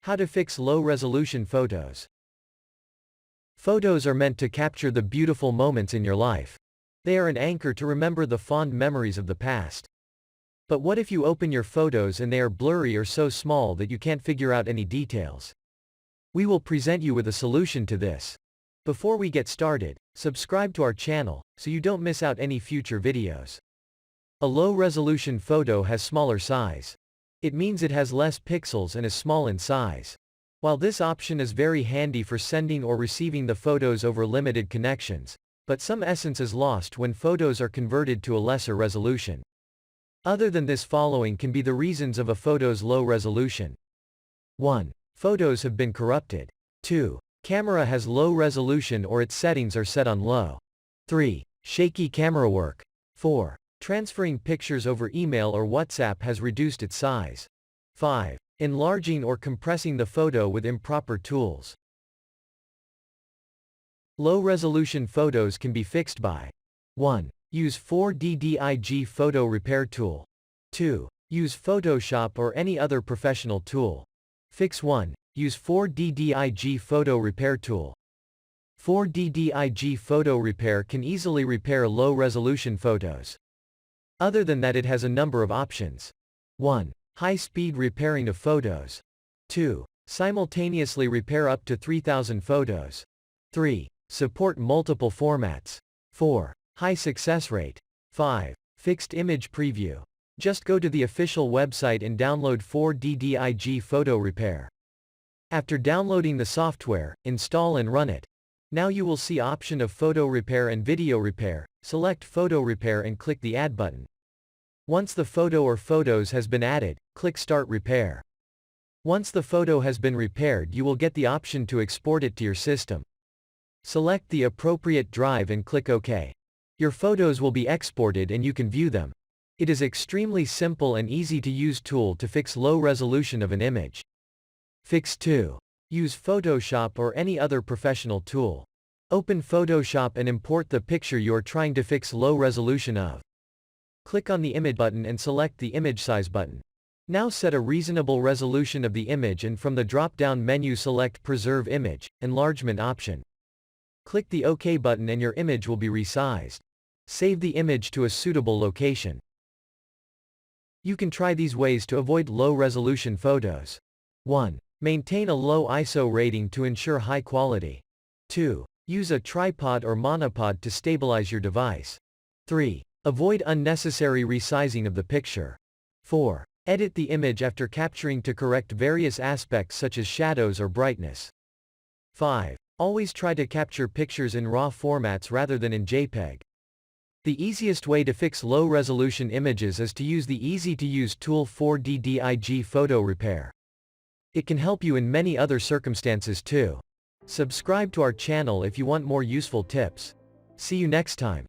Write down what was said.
How to fix low-resolution photos. Photos are meant to capture the beautiful moments in your life. They are an anchor to remember the fond memories of the past. But what if you open your photos and they are blurry or so small that you can't figure out any details? We will present you with a solution to this. Before we get started, subscribe to our channel, so you don't miss out any future videos. A low-resolution photo has smaller size. It means it has less pixels and is small in size. While this option is very handy for sending or receiving the photos over limited connections, but some essence is lost when photos are converted to a lesser resolution. Other than this, following can be the reasons of a photo's low resolution. 1. Photos have been corrupted. 2. Camera has low resolution or its settings are set on low. 3. Shaky camera work. 4. Transferring pictures over email or WhatsApp has reduced its size. 5. Enlarging or compressing the photo with improper tools. Low-resolution photos can be fixed by 1. Use 4D photo repair tool. 2. Use Photoshop or any other professional tool. Fix 1. Use 4D photo repair tool. 4D photo repair can easily repair low-resolution photos. Other than that, it has a number of options. 1. High-speed repairing of photos. 2. Simultaneously repair up to 3,000 photos. 3. Support multiple formats. 4. High success rate. 5. Fixed image preview. Just go to the official website and download 4D photo repair. After downloading the software, install and run it. Now you will see option of photo repair and video repair. Select photo repair and click the add button. Once the photo or photos has been added, click start repair. Once the photo has been repaired, you will get the option to export it to your system. Select the appropriate drive and click OK. Your photos will be exported and you can view them. It is extremely simple and easy to use tool to fix low resolution of an image. Fix 2. Use Photoshop or any other professional tool. Open Photoshop and import the picture you are trying to fix low resolution of. Click on the image button and select the image size button. Now set a reasonable resolution of the image and from the drop-down menu select Preserve Image, Enlargement option. Click the OK button and your image will be resized. Save the image to a suitable location. You can try these ways to avoid low-resolution photos. 1. Maintain a low ISO rating to ensure high quality. 2. Use a tripod or monopod to stabilize your device. 3. Avoid unnecessary resizing of the picture. 4. Edit the image after capturing to correct various aspects such as shadows or brightness. 5. Always try to capture pictures in RAW formats rather than in JPEG. The easiest way to fix low-resolution images is to use the easy-to-use tool 4D photo repair. It can help you in many other circumstances too. Subscribe to our channel if you want more useful tips. See you next time.